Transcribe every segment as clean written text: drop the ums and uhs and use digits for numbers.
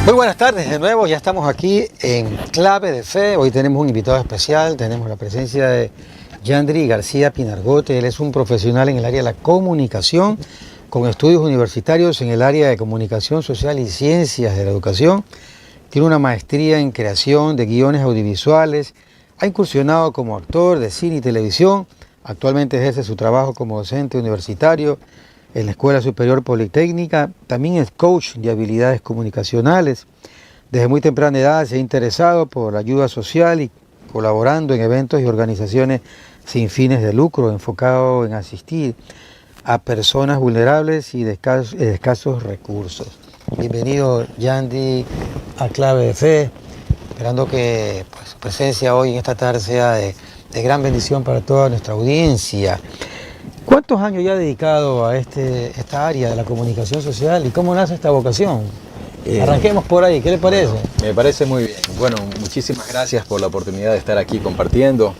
Muy buenas tardes de nuevo, ya estamos aquí en Clave de Fe. Hoy tenemos un invitado especial, tenemos la presencia de Yandri García Pinargote. Él es un profesional en el área de la comunicación, con estudios universitarios en el área de comunicación social y ciencias de la educación. Tiene una maestría en creación de guiones audiovisuales, ha incursionado como actor de cine y televisión, actualmente ejerce su trabajo como docente universitario en la Escuela Superior Politécnica, también es coach de habilidades comunicacionales. Desde muy temprana edad se ha interesado por la ayuda social y colaborando en eventos y organizaciones sin fines de lucro, enfocado en asistir a personas vulnerables y de escasos recursos. Bienvenido, Yandri, a Clave de Fe, esperando que su presencia hoy en esta tarde sea de gran bendición para toda nuestra audiencia. ¿Cuántos años ya dedicado a esta área de la comunicación social y cómo nace esta vocación? Arranquemos por ahí, ¿qué le parece? Bueno, me parece muy bien. Bueno, muchísimas gracias por la oportunidad de estar aquí compartiendo.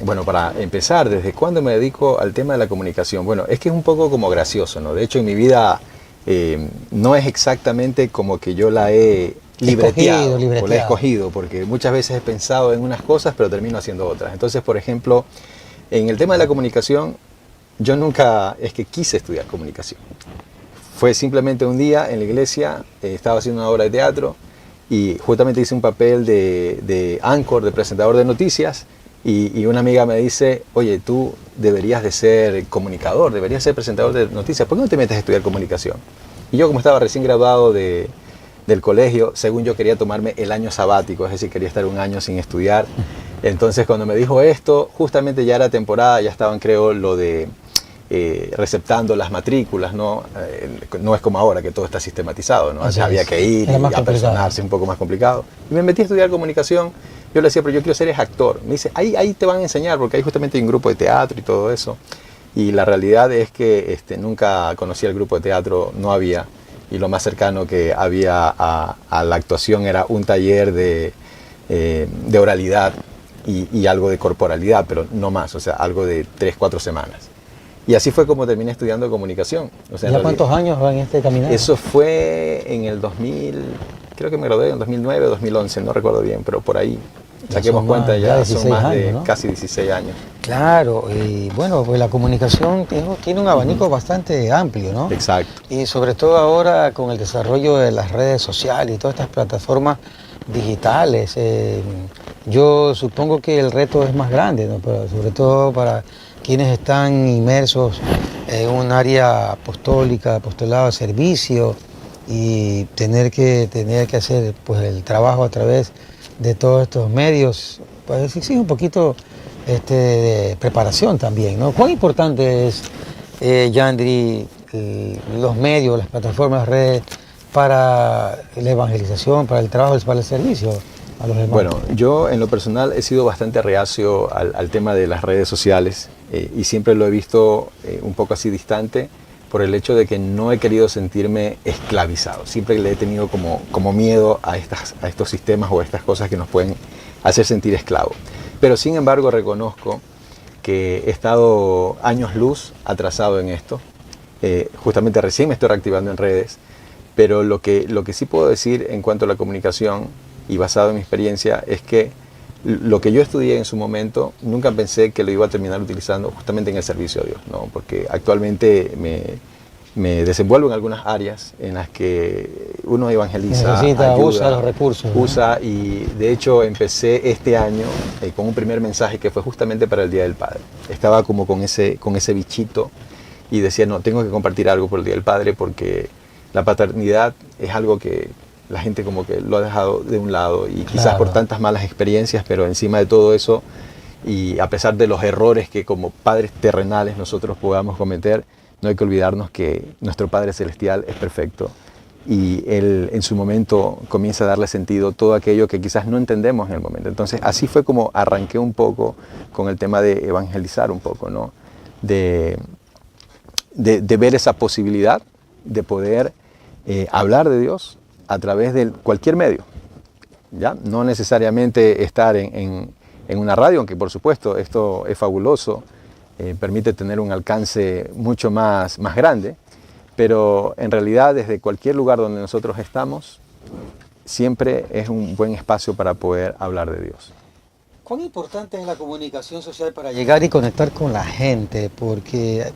Bueno, para empezar, ¿desde cuándo me dedico al tema de la comunicación? Bueno, es que es un poco como gracioso, ¿no? De hecho, en mi vida no es exactamente como que yo la he libreteado o la he escogido, porque muchas veces he pensado en unas cosas, pero termino haciendo otras. Entonces, por ejemplo, en el tema de la comunicación, yo nunca es que quise estudiar comunicación. Fue simplemente un día en la iglesia, estaba haciendo una obra de teatro y justamente hice un papel de anchor, de presentador de noticias, y una amiga me dice, oye, tú deberías de ser comunicador, deberías ser presentador de noticias, ¿por qué no te metes a estudiar comunicación? Y yo, como estaba recién graduado del colegio, según yo quería tomarme el año sabático, es decir, quería estar un año sin estudiar. Entonces cuando me dijo esto, justamente ya era temporada, ya estaban, creo, lo de receptando las matrículas, ¿no? No es como ahora que todo está sistematizado, ¿no? Antes había que ir y apersonarse, un poco más complicado. Y me metí a estudiar comunicación. Yo le decía, pero yo quiero ser actor. Me dice, ahí te van a enseñar, porque ahí justamente hay un grupo de teatro y todo eso. Y la realidad es que nunca conocí el grupo de teatro, no había. Y lo más cercano que había a la actuación era un taller de oralidad y algo de corporalidad, pero no más, o sea, algo de 3-4 semanas. Y así fue como terminé estudiando comunicación. O sea, ¿Ya cuántos años van en este caminar? Eso fue en el 2000, creo que me gradué en 2009 o 2011, no recuerdo bien, pero por ahí. Saquemos cuenta, ya son más de casi 16 años. Claro, y bueno, pues la comunicación tiene un abanico bastante amplio, ¿no? Exacto. Y sobre todo ahora con el desarrollo de las redes sociales y todas estas plataformas digitales, yo supongo que el reto es más grande, ¿no? Pero sobre todo para quienes están inmersos en un área apostólica, apostolado de servicio, y tener que hacer pues el trabajo a través de todos estos medios, pues exige un poquito de preparación también, ¿no? ¿Cuán importante es, Yandri, los medios, las plataformas, las redes para la evangelización, para el trabajo, para el servicio a los demás? Bueno, yo en lo personal he sido bastante reacio al tema de las redes sociales y siempre lo he visto un poco así distante por el hecho de que no he querido sentirme esclavizado. Siempre le he tenido como miedo a estos sistemas o a estas cosas que nos pueden hacer sentir esclavos. Pero sin embargo reconozco que he estado años luz atrasado en esto. Justamente recién me estoy reactivando en redes, pero lo que sí puedo decir en cuanto a la comunicación y basado en mi experiencia es que lo que yo estudié en su momento nunca pensé que lo iba a terminar utilizando justamente en el servicio a Dios, ¿no? Porque actualmente me desenvuelvo en algunas áreas en las que uno evangeliza, usa los recursos, ¿no? Y de hecho empecé este año con un primer mensaje que fue justamente para el Día del Padre. Estaba como con ese bichito y decía, no, tengo que compartir algo por el Día del Padre porque la paternidad es algo que la gente como que lo ha dejado de un lado y quizás por tantas malas experiencias, pero encima de todo eso y a pesar de los errores que como padres terrenales nosotros podamos cometer, no hay que olvidarnos que nuestro Padre Celestial es perfecto y Él en su momento comienza a darle sentido a todo aquello que quizás no entendemos en el momento. Entonces así fue como arranqué un poco con el tema de evangelizar un poco, ¿no? De ver esa posibilidad de poder hablar de Dios a través de cualquier medio, ¿ya? No necesariamente estar en una radio, aunque por supuesto esto es fabuloso, permite tener un alcance mucho más grande, pero en realidad desde cualquier lugar donde nosotros estamos, siempre es un buen espacio para poder hablar de Dios. ¿Cuán importante es la comunicación social para llegar y conectar con la gente? Porque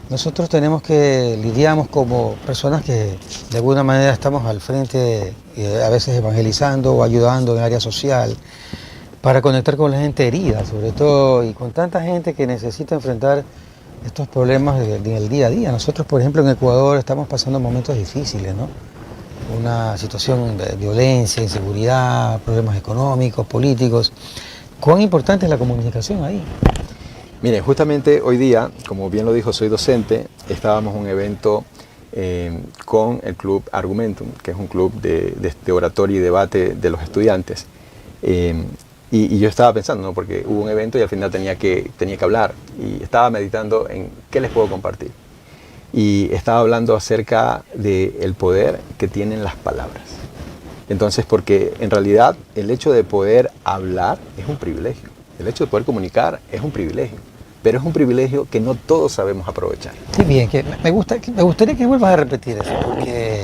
nosotros tenemos que lidiamos como personas que de alguna manera estamos al frente, a veces evangelizando o ayudando en el área social, para conectar con la gente herida, sobre todo, y con tanta gente que necesita enfrentar estos problemas del día a día. Nosotros, por ejemplo, en Ecuador estamos pasando momentos difíciles, ¿no? Una situación de violencia, inseguridad, problemas económicos, políticos. ¿Cuán importante es la comunicación ahí? Miren, justamente hoy día, como bien lo dijo, soy docente, estábamos en un evento con el club Argumentum, que es un club de oratoria y debate de los estudiantes. Y yo estaba pensando, ¿no? Porque hubo un evento y al final tenía que hablar, y estaba meditando en qué les puedo compartir. Y estaba hablando acerca del poder que tienen las palabras. Entonces, porque en realidad el hecho de poder hablar es un privilegio. El hecho de poder comunicar es un privilegio. Pero es un privilegio que no todos sabemos aprovechar. Sí, bien, que me gustaría que vuelvas a repetir eso, porque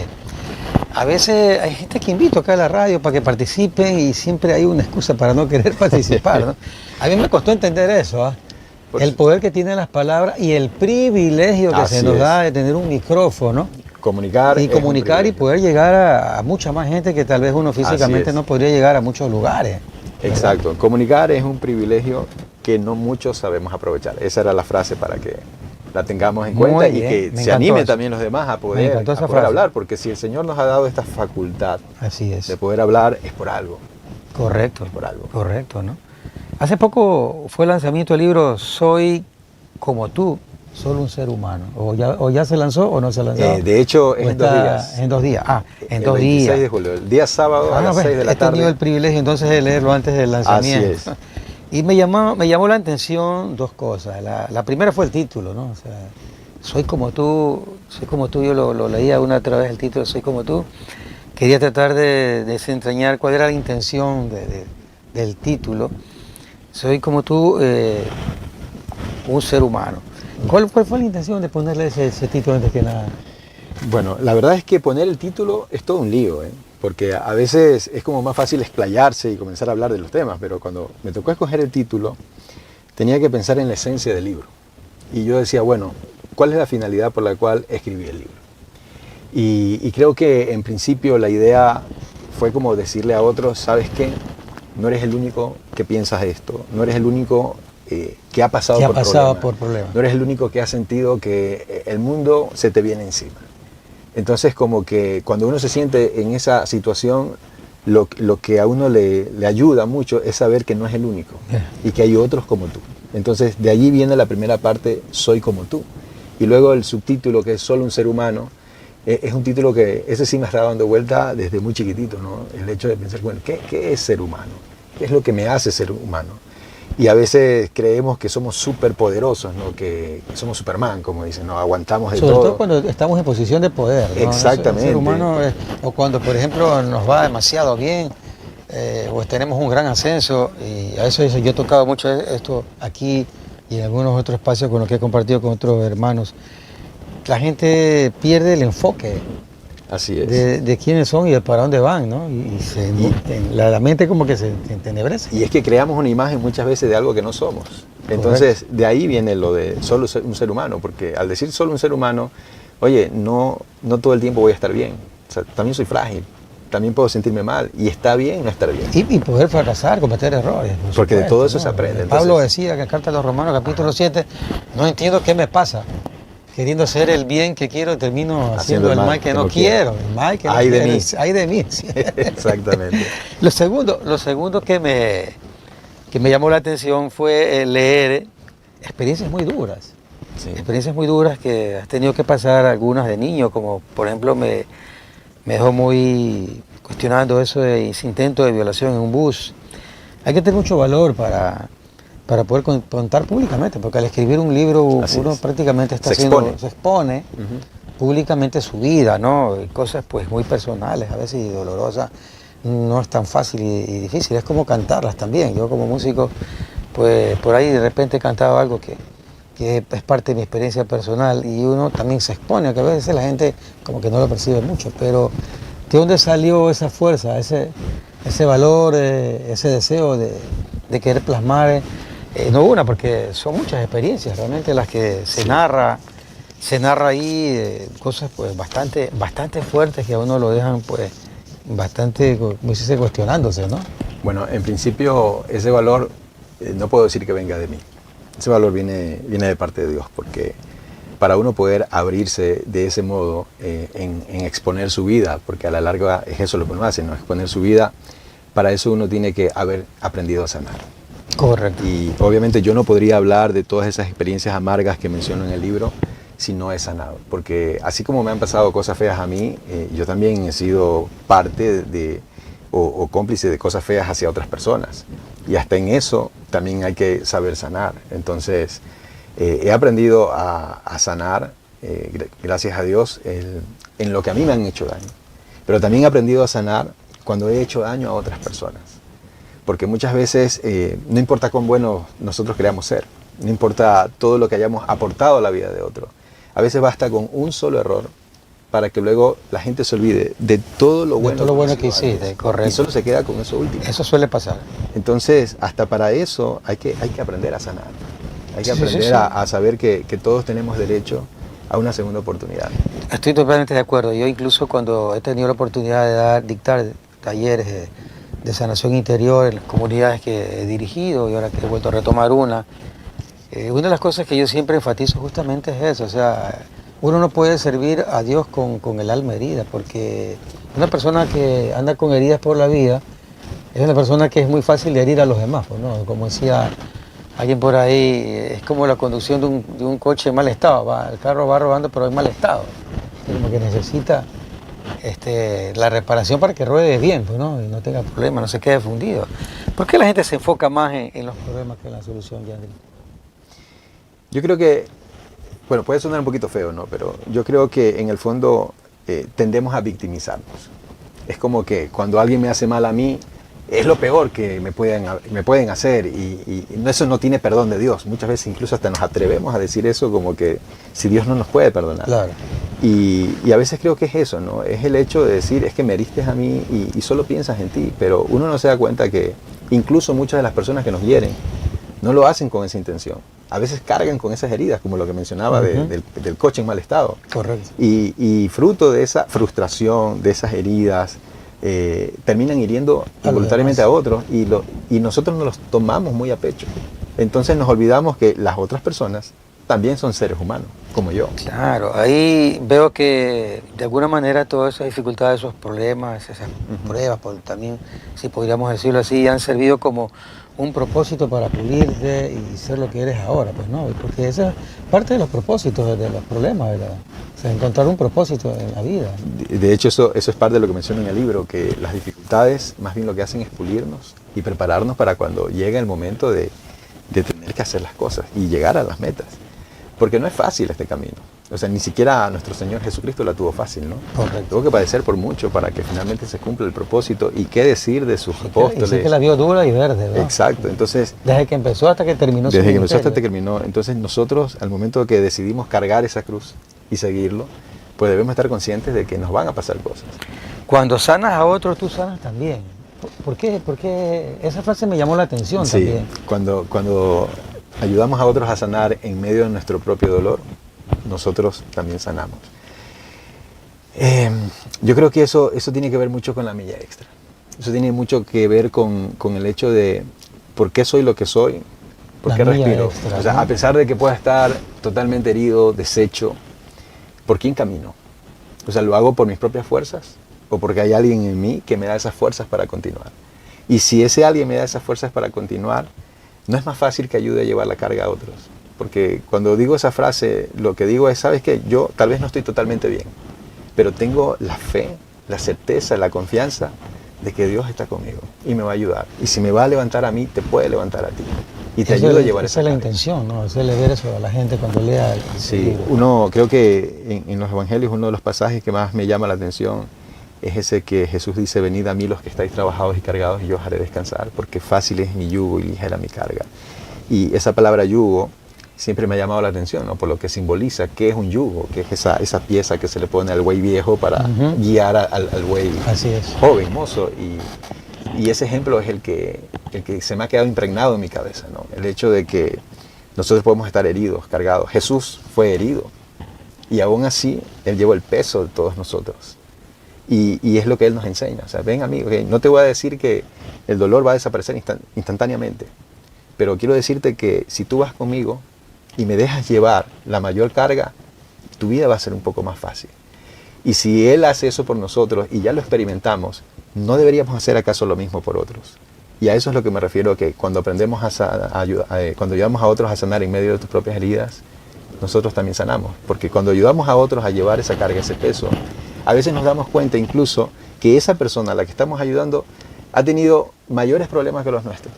a veces hay gente que invito acá a la radio para que participen y siempre hay una excusa para no querer participar, ¿no? A mí me costó entender eso, ¿eh? El poder que tienen las palabras y el privilegio que se nos da de tener un micrófono. Comunicar y poder llegar a mucha más gente que tal vez uno físicamente no podría llegar a muchos lugares. Exacto. Comunicar es un privilegio que no muchos sabemos aprovechar. Esa era la frase para que la tengamos en cuenta y que se anime también los demás a poder hablar, porque si el Señor nos ha dado esta facultad de poder hablar, es por algo. Correcto. Es por algo. Correcto, ¿no? Hace poco fue el lanzamiento del libro Soy como tú, solo un ser humano. ¿O ya se lanzó o no se ha lanzado? De hecho, en 2 días. En 2 días. En 2 días. El 26 de julio, el día sábado a las 6 de la tarde. He tenido el privilegio entonces de leerlo antes del lanzamiento. Así es. Y me llamó la atención 2 cosas. La primera fue el título, ¿no? O sea, soy como tú, yo lo leía una otra vez el título, Soy como tú. Quería tratar de desentrañar cuál era la intención del título. Soy como tú, un ser humano. ¿Cuál fue la intención de ponerle ese título antes que nada? Bueno, la verdad es que poner el título es todo un lío, porque a veces es como más fácil explayarse y comenzar a hablar de los temas, pero cuando me tocó escoger el título, tenía que pensar en la esencia del libro. Y yo decía, bueno, ¿cuál es la finalidad por la cual escribí el libro? Y creo que en principio la idea fue como decirle a otros, ¿sabes qué? No eres el único que piensas esto, no eres el único que ha pasado por problemas. No eres el único que ha sentido que el mundo se te viene encima. Entonces, como que cuando uno se siente en esa situación, lo que a uno le ayuda mucho es saber que no es el único y que hay otros como tú. Entonces, de allí viene la primera parte, Soy como tú. Y luego el subtítulo, que es Solo un ser humano, es un título que ese sí me está dando vuelta desde muy chiquitito, ¿no? El hecho de pensar, bueno, ¿qué es ser humano? ¿Qué es lo que me hace ser humano? Y a veces creemos que somos súper poderosos, ¿no? Que somos Superman, como dicen, ¿no? Aguantamos de todo. Sobre todo cuando estamos en posición de poder, ¿no? Exactamente. El ser humano o cuando, por ejemplo, nos va demasiado bien, o tenemos un gran ascenso, y a eso yo he tocado mucho esto aquí y en algunos otros espacios con los que he compartido con otros hermanos. La gente pierde el enfoque. Así es. De quiénes son y de para dónde van, ¿no? La mente como que se entenebrece. Y es que creamos una imagen muchas veces de algo que no somos. Entonces, de ahí viene lo de solo un ser humano, porque al decir solo un ser humano, oye, no todo el tiempo voy a estar bien. O sea, también soy frágil, también puedo sentirme mal, y está bien no estar bien. Y poder fracasar, cometer errores. Porque de todo eso se aprende. Entonces, Pablo decía que en Carta a los Romanos, capítulo 7, no entiendo qué me pasa. Queriendo hacer el bien que quiero, termino haciendo el mal que no quiero. El mal que no quiero. De mí. Ay de mí. Sí. Exactamente. Lo segundo que me llamó la atención fue leer experiencias muy duras. Sí. Experiencias muy duras que has tenido que pasar algunas de niño, como por ejemplo me dejó muy cuestionando eso de ese intento de violación en un bus. Hay que tener mucho valor para poder contar públicamente, porque al escribir un libro uno prácticamente se expone públicamente su vida, ¿no? Y cosas pues muy personales, a veces y dolorosas, no es tan fácil y difícil, es como cantarlas también. Yo como músico, pues por ahí de repente cantaba algo que que es parte de mi experiencia personal, y uno también se expone, que a veces la gente como que no lo percibe mucho, pero ¿de dónde salió esa fuerza, ese valor, ese deseo de querer plasmar? No una, porque son muchas experiencias realmente las que se narra ahí, cosas pues bastante fuertes que a uno lo dejan pues bastante, como se dice, cuestionándose, ¿no? Bueno, en principio ese valor no puedo decir que venga de mí. Ese valor viene de parte de Dios, porque para uno poder abrirse de ese modo en exponer su vida, porque a la larga es eso lo que uno hace, ¿no? Exponer su vida, para eso uno tiene que haber aprendido a sanar. Correcto. Y obviamente yo no podría hablar de todas esas experiencias amargas que menciono en el libro si no he sanado, porque así como me han pasado cosas feas a mí, yo también he sido parte o cómplice de cosas feas hacia otras personas. Y hasta en eso también hay que saber sanar. Entonces, he aprendido a sanar, gracias a Dios, en lo que a mí me han hecho daño. Pero también he aprendido a sanar cuando he hecho daño a otras personas. Porque muchas veces, no importa cuán buenos nosotros queramos ser, no importa todo lo que hayamos aportado a la vida de otro. A veces basta con un solo error para que luego la gente se olvide de todo lo bueno, que hiciste, correcto. Y solo se queda con eso último. Eso suele pasar. Entonces, hasta para eso hay que aprender a sanar. Hay que aprender a saber que todos tenemos derecho a una segunda oportunidad. Estoy totalmente de acuerdo. Yo incluso cuando he tenido la oportunidad de dictar talleres de sanación interior en las comunidades que he dirigido y ahora que he vuelto a retomar una de las cosas que yo siempre enfatizo justamente es eso, o sea, uno no puede servir a Dios con el alma herida, porque una persona que anda con heridas por la vida es una persona que es muy fácil de herir a los demás, ¿no? Como decía alguien por ahí, es como la conducción de un coche en mal estado, el carro va rodando pero en mal estado, como que necesita la reparación para que ruede bien, pues, ¿no? Y no tenga problemas, no se quede fundido. ¿Por qué la gente se enfoca más en los problemas que en la solución, Yandri? Yo creo que, bueno, puede sonar un poquito feo, ¿no? Pero yo creo que en el fondo tendemos a victimizarnos. Es como que cuando alguien me hace mal a mí, es lo peor que me pueden hacer y eso no tiene perdón de Dios. Muchas veces incluso hasta nos atrevemos a decir eso como que si Dios no nos puede perdonar. Claro. Y a veces creo que es eso, ¿no? Es el hecho de decir, es que me heriste a mí y solo piensas en ti, pero uno no se da cuenta que incluso muchas de las personas que nos hieren no lo hacen con esa intención. A veces cargan con esas heridas, como lo que mencionaba del coche en mal estado. Correcto. Y fruto de esa frustración, de esas heridas, terminan hiriendo involuntariamente a otros y nosotros nos los tomamos muy a pecho. Entonces nos olvidamos que las otras personas también son seres humanos, como yo. Claro, ahí veo que de alguna manera todas esas dificultades, esos problemas, esas pruebas, también, si podríamos decirlo así, han servido como un propósito para pulirte y ser lo que eres ahora, pues no, porque esa es parte de los propósitos, de los problemas, ¿verdad? O sea, encontrar un propósito en la vida. De hecho, eso es parte de lo que menciono en el libro, que las dificultades más bien lo que hacen es pulirnos y prepararnos para cuando llegue el momento de tener que hacer las cosas y llegar a las metas. Porque no es fácil este camino. O sea, ni siquiera nuestro Señor Jesucristo la tuvo fácil, ¿no? Correcto. Tuvo que padecer por mucho para que finalmente se cumpla el propósito. ¿Y qué decir de sus apóstoles? Y sí que la vio dura y verde, ¿verdad? Exacto. Entonces, desde que empezó hasta que terminó. Desde que empezó hasta que terminó. Entonces nosotros, al momento que decidimos cargar esa cruz y seguirlo, pues debemos estar conscientes de que nos van a pasar cosas. Cuando sanas a otros, tú sanas también. ¿Por qué? Porque esa frase me llamó la atención también. Cuando ayudamos a otros a sanar en medio de nuestro propio dolor, nosotros también sanamos. Yo creo que eso tiene que ver mucho con la milla extra. Eso tiene mucho que ver con el hecho de por qué soy lo que soy, por qué respiro. Extra, o sea, ¿no? A pesar de que pueda estar totalmente herido, deshecho, ¿por quién camino? O sea, ¿lo hago por mis propias fuerzas o porque hay alguien en mí que me da esas fuerzas para continuar? Y si ese alguien me da esas fuerzas para continuar, ¿no es más fácil que ayude a llevar la carga a otros? Porque cuando digo esa frase, lo que digo es, ¿sabes qué? Yo tal vez no estoy totalmente bien, pero tengo la fe, la certeza, la confianza de que Dios está conmigo y me va a ayudar. Y si me va a levantar a mí, te puede levantar a ti. Y te ayuda a llevar esa carga. Esa es la intención, ¿no? Hacerle ver eso a la gente cuando lea el Sí, creo que en los evangelios uno de los pasajes que más me llama la atención es ese que Jesús dice, venid a mí los que estáis trabajados y cargados y yo os haré descansar, porque fácil es mi yugo y ligera mi carga. Y esa palabra yugo siempre me ha llamado la atención, ¿no? Por lo que simboliza, qué es un yugo, qué es esa pieza que se le pone al buey viejo para guiar al buey joven, mozo. Y ese ejemplo es el que se me ha quedado impregnado en mi cabeza, ¿no? El hecho de que nosotros podemos estar heridos, cargados. Jesús fue herido y aún así Él llevó el peso de todos nosotros. Y es lo que Él nos enseña. O sea, ven amigo, okay, no te voy a decir que el dolor va a desaparecer instantáneamente, pero quiero decirte que si tú vas conmigo y me dejas llevar la mayor carga, tu vida va a ser un poco más fácil. Y si Él hace eso por nosotros y ya lo experimentamos, ¿no deberíamos hacer acaso lo mismo por otros? Y a eso es lo que me refiero, que cuando aprendemos cuando ayudamos a otros a sanar en medio de tus propias heridas, nosotros también sanamos. Porque cuando ayudamos a otros a llevar esa carga, ese peso, a veces nos damos cuenta incluso que esa persona a la que estamos ayudando ha tenido mayores problemas que los nuestros.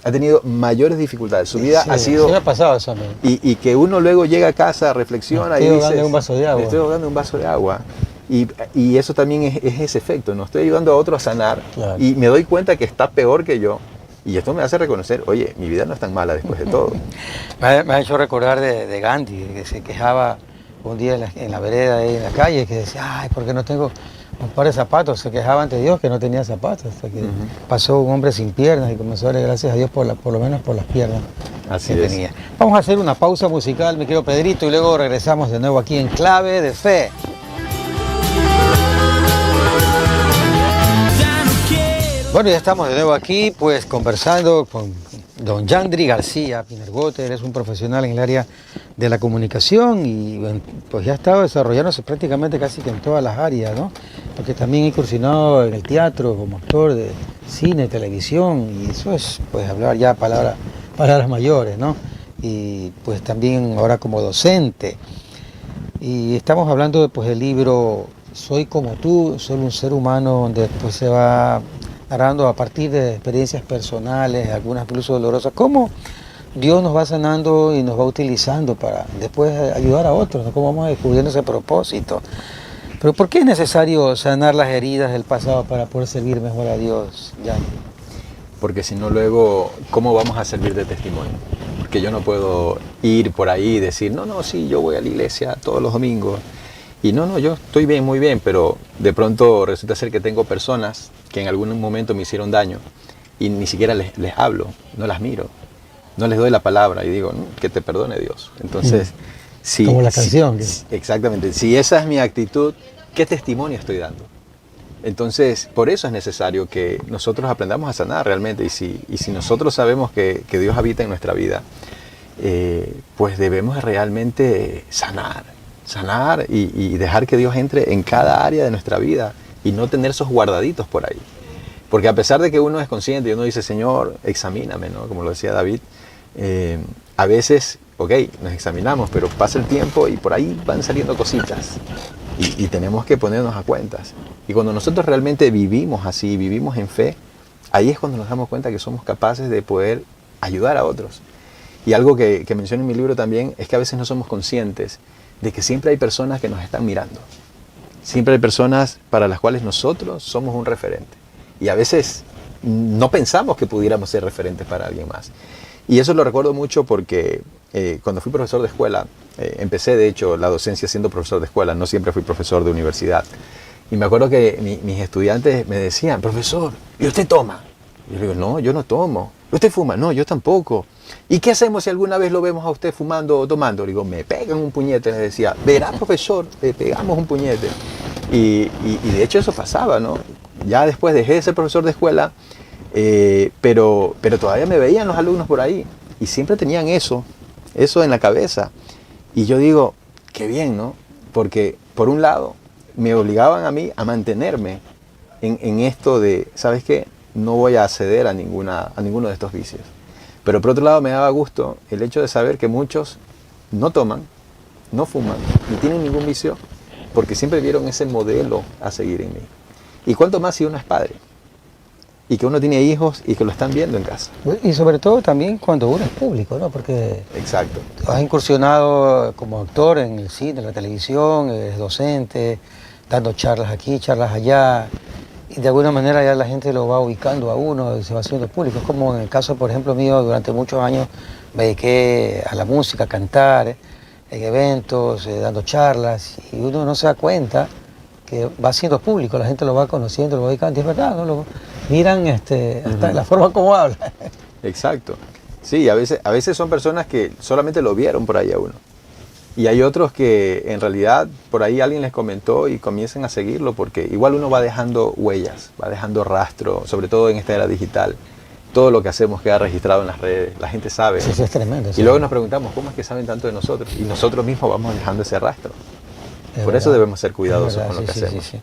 Ha tenido mayores dificultades. Su vida ha sido... Sí me ha pasado eso a mí. Y que uno luego llega a casa, reflexiona y dice... Estoy ahogando un vaso de agua. Estoy ahogando un vaso de agua. Y eso también es ese efecto, ¿no? Estoy ayudando a otro a sanar, claro, y me doy cuenta que está peor que yo. Y esto me hace reconocer, oye, mi vida no es tan mala después de todo. Me ha hecho recordar de Gandhi, que se quejaba un día en la vereda, ahí en la calle, que decía, ay, ¿por qué no tengo un par de zapatos? Se quejaba ante Dios que no tenía zapatos. Hasta que pasó un hombre sin piernas y comenzó a darle gracias a Dios por lo menos por las piernas que tenía. Vamos a hacer una pausa musical, mi querido Pedrito, y luego regresamos de nuevo aquí en Clave de Fe. Bueno, ya estamos de nuevo aquí, pues conversando con don Yandri García Pinargote. Él es un profesional en el área de la comunicación y pues ya ha estado desarrollándose prácticamente casi que en todas las áreas, ¿no? Porque también ha incursionado en el teatro como actor de cine, televisión, y eso es pues hablar ya palabras mayores, ¿no? Y pues también ahora como docente. Y estamos hablando pues del libro Soy como tú, solo un ser humano, donde pues se va narrando a partir de experiencias personales, algunas incluso dolorosas, cómo Dios nos va sanando y nos va utilizando para después ayudar a otros, ¿no? Cómo vamos descubriendo ese propósito. Pero ¿por qué es necesario sanar las heridas del pasado para poder servir mejor a Dios, Jan? Porque si no luego, ¿cómo vamos a servir de testimonio? Porque yo no puedo ir por ahí y decir, no, sí, yo voy a la iglesia todos los domingos. Y no, yo estoy bien, muy bien, pero de pronto resulta ser que tengo personas que en algún momento me hicieron daño y ni siquiera les hablo, no las miro, no les doy la palabra y digo, que te perdone Dios. Entonces, como la canción. Exactamente, si esa es mi actitud, ¿qué testimonio estoy dando? Entonces, por eso es necesario que nosotros aprendamos a sanar realmente, y si nosotros sabemos que Dios habita en nuestra vida, pues debemos realmente sanar y dejar que Dios entre en cada área de nuestra vida y no tener esos guardaditos por ahí. Porque a pesar de que uno es consciente y uno dice, Señor, examíname, ¿no? Como lo decía David, a veces, nos examinamos, pero pasa el tiempo y por ahí van saliendo cositas y tenemos que ponernos a cuentas. Y cuando nosotros realmente vivimos así, vivimos en fe, ahí es cuando nos damos cuenta que somos capaces de poder ayudar a otros. Y algo que menciono en mi libro también es que a veces no somos conscientes de que siempre hay personas que nos están mirando. Siempre hay personas para las cuales nosotros somos un referente. Y a veces no pensamos que pudiéramos ser referentes para alguien más. Y eso lo recuerdo mucho porque cuando fui profesor de escuela, empecé de hecho la docencia siendo profesor de escuela, no siempre fui profesor de universidad. Y me acuerdo que mis estudiantes me decían, profesor, ¿y usted toma? Y yo le digo, no, yo no tomo. ¿Usted fuma? No, yo tampoco. ¿Y qué hacemos si alguna vez lo vemos a usted fumando o tomando? Le digo, me pegan un puñete. Les decía, verá, profesor, le pegamos un puñete. Y de hecho eso pasaba, ¿no? Ya después dejé de ser profesor de escuela, pero todavía me veían los alumnos por ahí. Y siempre tenían eso en la cabeza. Y yo digo, qué bien, ¿no? Porque por un lado me obligaban a mí a mantenerme en esto de, ¿sabes qué? No voy a ceder a ninguno de estos vicios. Pero por otro lado me daba gusto el hecho de saber que muchos no toman, no fuman, ni tienen ningún vicio, porque siempre vieron ese modelo a seguir en mí. Y cuánto más si uno es padre, y que uno tiene hijos y que lo están viendo en casa. Y sobre todo también cuando uno es público, ¿no? Porque exacto, has incursionado como actor en el cine, en la televisión, eres docente, dando charlas aquí, charlas allá. Y de alguna manera ya la gente lo va ubicando a uno y se va haciendo público. Es como en el caso, por ejemplo, mío, durante muchos años me dediqué a la música, a cantar, en eventos, dando charlas, y uno no se da cuenta que va siendo público, la gente lo va conociendo, lo va dedicando, y es verdad, ¿no? Lo miran hasta la forma como habla. Exacto. Sí, a veces son personas que solamente lo vieron por ahí a uno. Y hay otros que en realidad por ahí alguien les comentó y comienzan a seguirlo porque igual uno va dejando huellas, va dejando rastro, sobre todo en esta era digital. Todo lo que hacemos queda registrado en las redes, la gente sabe. Sí, es tremendo. Y luego nos preguntamos, ¿cómo es que saben tanto de nosotros? Y nosotros mismos vamos dejando ese rastro. Es por verdad, eso debemos ser cuidadosos verdad, con lo que sí, hacemos. sí, sí.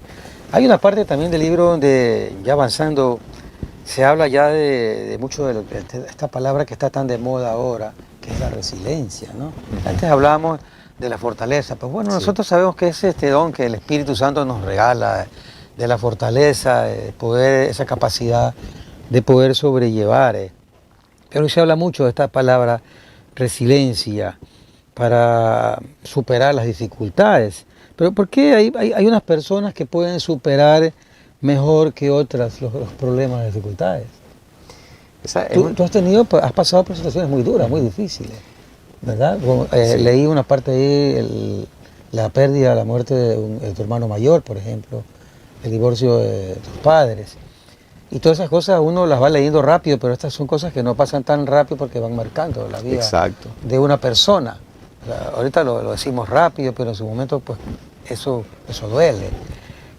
Hay una parte también del libro donde, ya avanzando, se habla ya de mucho de esta palabra que está tan de moda ahora, que es la resiliencia, ¿no? Antes hablábamos de la fortaleza, pues bueno, nosotros sabemos que es este don que el Espíritu Santo nos regala, de la fortaleza, poder, esa capacidad de poder sobrellevar. Pero se habla mucho de esta palabra resiliencia para superar las dificultades. Pero ¿por qué hay unas personas que pueden superar mejor que otras los problemas, las dificultades? Tú has pasado por situaciones muy duras, muy difíciles, ¿verdad? Leí una parte ahí, la pérdida, la muerte de tu hermano mayor, por ejemplo, el divorcio de tus padres. Y todas esas cosas uno las va leyendo rápido, pero estas son cosas que no pasan tan rápido porque van marcando la vida de una persona. O sea, ahorita lo decimos rápido, pero en su momento pues eso duele.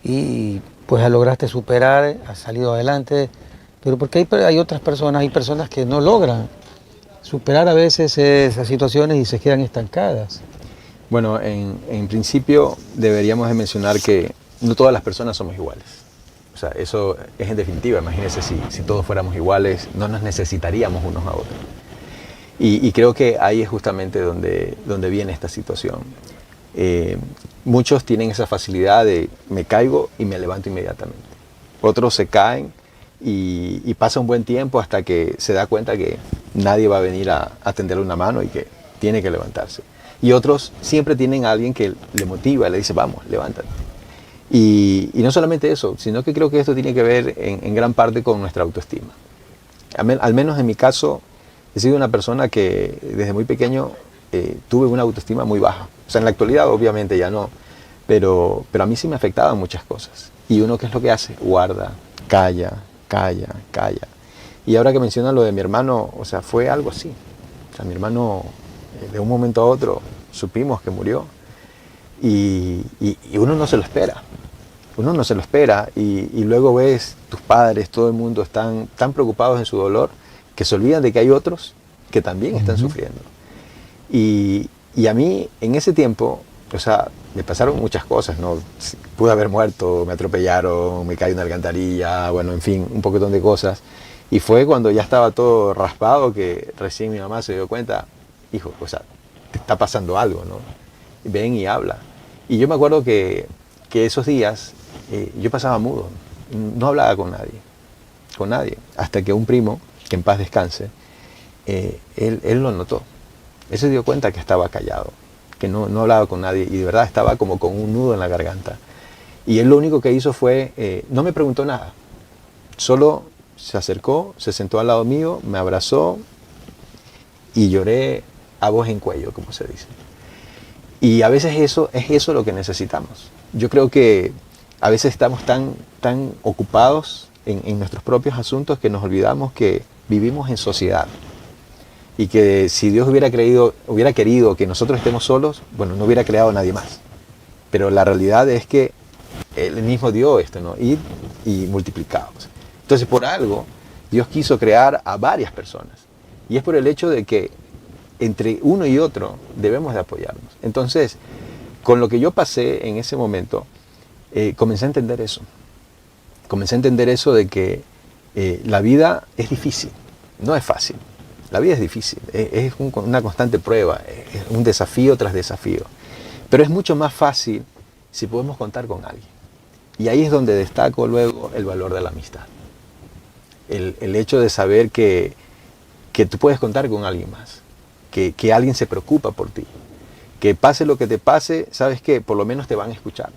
Y pues lograste superar, has salido adelante, pero porque hay otras personas, hay personas que no logran superar a veces esas situaciones y se quedan estancadas. Bueno, en principio deberíamos de mencionar que no todas las personas somos iguales. O sea, eso es en definitiva. Imagínense si todos fuéramos iguales, no nos necesitaríamos unos a otros. Y creo que ahí es justamente donde viene esta situación. Muchos tienen esa facilidad de me caigo y me levanto inmediatamente. Otros se caen y pasa un buen tiempo hasta que se da cuenta que nadie va a venir a tenderle una mano y que tiene que levantarse. Y otros siempre tienen a alguien que le motiva, le dice, vamos, levántate. Y no solamente eso, sino que creo que esto tiene que ver en gran parte con nuestra autoestima. Al menos en mi caso, he sido una persona que desde muy pequeño tuve una autoestima muy baja. O sea, en la actualidad obviamente ya no, pero a mí sí me afectaban muchas cosas. Y uno, ¿qué es lo que hace? Guarda, calla. Y ahora que menciona lo de mi hermano, o sea, fue algo así. O sea, mi hermano, de un momento a otro, supimos que murió. Y uno no se lo espera. Uno no se lo espera y luego ves tus padres, todo el mundo están tan preocupados en su dolor que se olvidan de que hay otros que también están sufriendo. Y a mí en ese tiempo, o sea, me pasaron muchas cosas, ¿no? Pude haber muerto, me atropellaron, me caí en una alcantarilla, bueno, en fin, un poquitón de cosas. Y fue cuando ya estaba todo raspado que recién mi mamá se dio cuenta, hijo, o sea, te está pasando algo, ¿no? Ven y habla. Y yo me acuerdo que esos días yo pasaba mudo, no hablaba con nadie, hasta que un primo, que en paz descanse, él lo notó. Él se dio cuenta que estaba callado, que no hablaba con nadie y de verdad estaba como con un nudo en la garganta. Y él lo único que hizo fue, no me preguntó nada, solo se acercó, se sentó al lado mío, me abrazó y lloré a voz en cuello, como se dice. Y a veces es eso lo que necesitamos. Yo creo que a veces estamos tan ocupados en nuestros propios asuntos que nos olvidamos que vivimos en sociedad. Y que si Dios hubiera querido que nosotros estemos solos, bueno, no hubiera creado a nadie más. Pero la realidad es que Él mismo dio esto, ¿no? Ir y multiplicados. Entonces, por algo, Dios quiso crear a varias personas. Y es por el hecho de que entre uno y otro debemos de apoyarnos. Entonces, con lo que yo pasé en ese momento, comencé a entender eso. Comencé a entender eso de que la vida es difícil, no es fácil. La vida es difícil, es una constante prueba, es un desafío tras desafío. Pero es mucho más fácil si podemos contar con alguien. Y ahí es donde destaco luego el valor de la amistad. El hecho de saber que tú puedes contar con alguien más, que alguien se preocupa por ti, que pase lo que te pase, sabes que por lo menos te van a escuchar.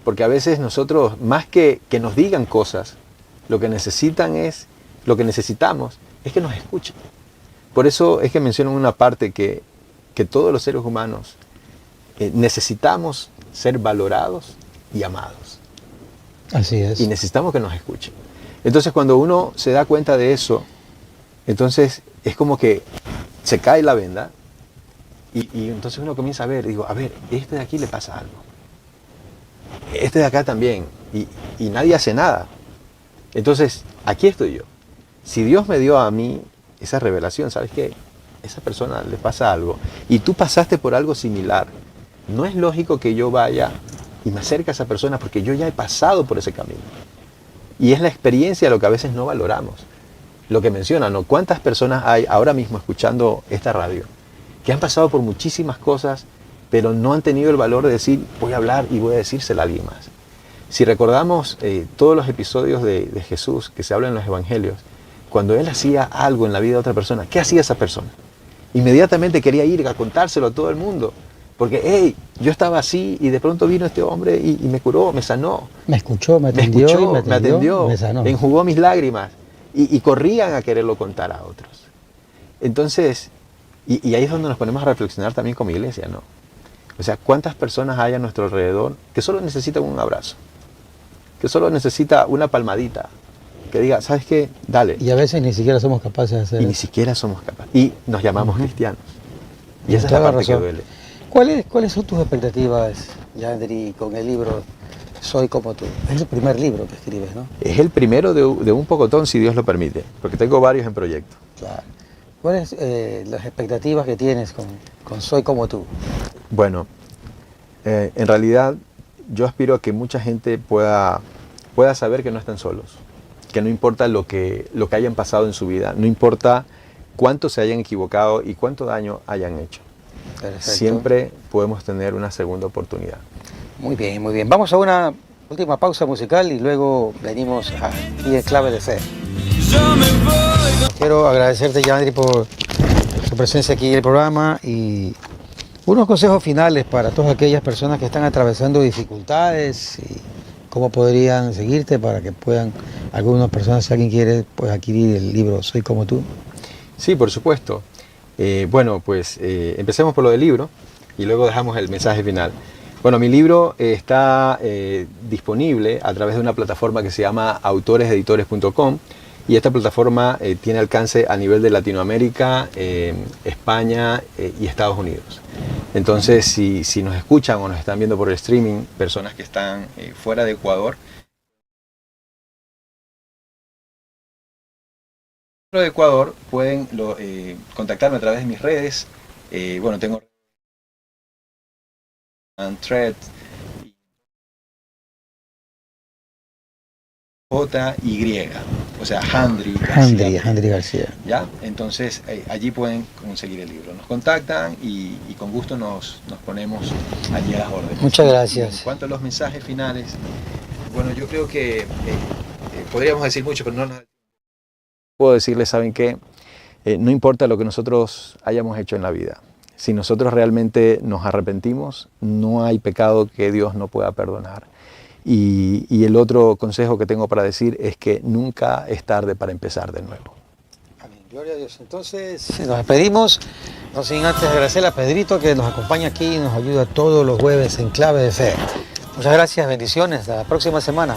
Porque a veces nosotros, más que nos digan cosas, lo que necesitamos es que nos escuchen. Por eso es que menciono en una parte que todos los seres humanos necesitamos ser valorados y amados. Así es. Y necesitamos que nos escuchen. Entonces cuando uno se da cuenta de eso, entonces es como que se cae la venda y entonces uno comienza a ver, digo, a ver, este de aquí le pasa algo. Este de acá también. Y nadie hace nada. Entonces, aquí estoy yo. Si Dios me dio a mí esa revelación, ¿sabes qué? Esa persona le pasa algo y tú pasaste por algo similar. No es lógico que yo vaya y me acerque a esa persona porque yo ya he pasado por ese camino. Y es la experiencia lo que a veces no valoramos. Lo que mencionan, ¿no? ¿Cuántas personas hay ahora mismo escuchando esta radio que han pasado por muchísimas cosas, pero no han tenido el valor de decir, voy a hablar y voy a decírsela a alguien más? Si recordamos todos los episodios de Jesús que se hablan en los evangelios, cuando Él hacía algo en la vida de otra persona, ¿qué hacía esa persona? Inmediatamente quería ir a contárselo a todo el mundo. Porque, hey, yo estaba así y de pronto vino este hombre y me curó, me sanó. Me escuchó, me atendió, me atendió, me sanó. enjugó mis lágrimas y corrían a quererlo contar a otros. Entonces, y ahí es donde nos ponemos a reflexionar también como iglesia, ¿no? O sea, ¿cuántas personas hay a nuestro alrededor que solo necesitan un abrazo? Que solo necesita una palmadita, que diga, ¿sabes qué? Dale. Y a veces ni siquiera somos capaces de hacer Y eso. ni siquiera somos capaces. Y nos llamamos cristianos. Y esa es Toda la la parte que razón. duele. ¿Cuáles son tus expectativas, Yandri, con el libro Soy como tú? Es el primer libro que escribes, ¿no? Es el primero de un pocotón, si Dios lo permite, porque tengo varios en proyecto. Claro. ¿Cuáles las expectativas que tienes con Soy como tú? Bueno, en realidad yo aspiro a que mucha gente pueda saber que no están solos, que no importa lo que hayan pasado en su vida, no importa cuánto se hayan equivocado y cuánto daño hayan hecho. Perfecto. Siempre podemos tener una segunda oportunidad. Muy bien, muy bien. Vamos a una última pausa musical y luego venimos aquí en Clave de Fe. Quiero agradecerte, Yandri, por su presencia aquí en el programa y unos consejos finales para todas aquellas personas que están atravesando dificultades y cómo podrían seguirte para que puedan, algunas personas, si alguien quiere, pues adquirir el libro Soy como tú. Sí, por supuesto. Bueno, pues empecemos por lo del libro y luego dejamos el mensaje final. Bueno, mi libro está disponible a través de una plataforma que se llama autoreseditores.com y esta plataforma tiene alcance a nivel de Latinoamérica, España y Estados Unidos. Entonces, si nos escuchan o nos están viendo por el streaming, personas que están fuera de Ecuador, de Ecuador pueden contactarme a través de mis redes. Bueno, tengo Thread, JY, o sea, Jandri García. ¿Ya? Entonces allí pueden conseguir el libro. Nos contactan y con gusto nos ponemos allí a las órdenes. Muchas gracias. En cuanto a los mensajes finales, bueno, yo creo que podríamos decir mucho, pero no puedo decirles, ¿saben qué? No importa lo que nosotros hayamos hecho en la vida. Si nosotros realmente nos arrepentimos, no hay pecado que Dios no pueda perdonar. Y el otro consejo que tengo para decir es que nunca es tarde para empezar de nuevo. Amén. Gloria a Dios. Entonces, nos despedimos. No sin antes agradecer a Pedrito que nos acompaña aquí y nos ayuda todos los jueves en Clave de Fe. Muchas gracias, bendiciones. Hasta la próxima semana.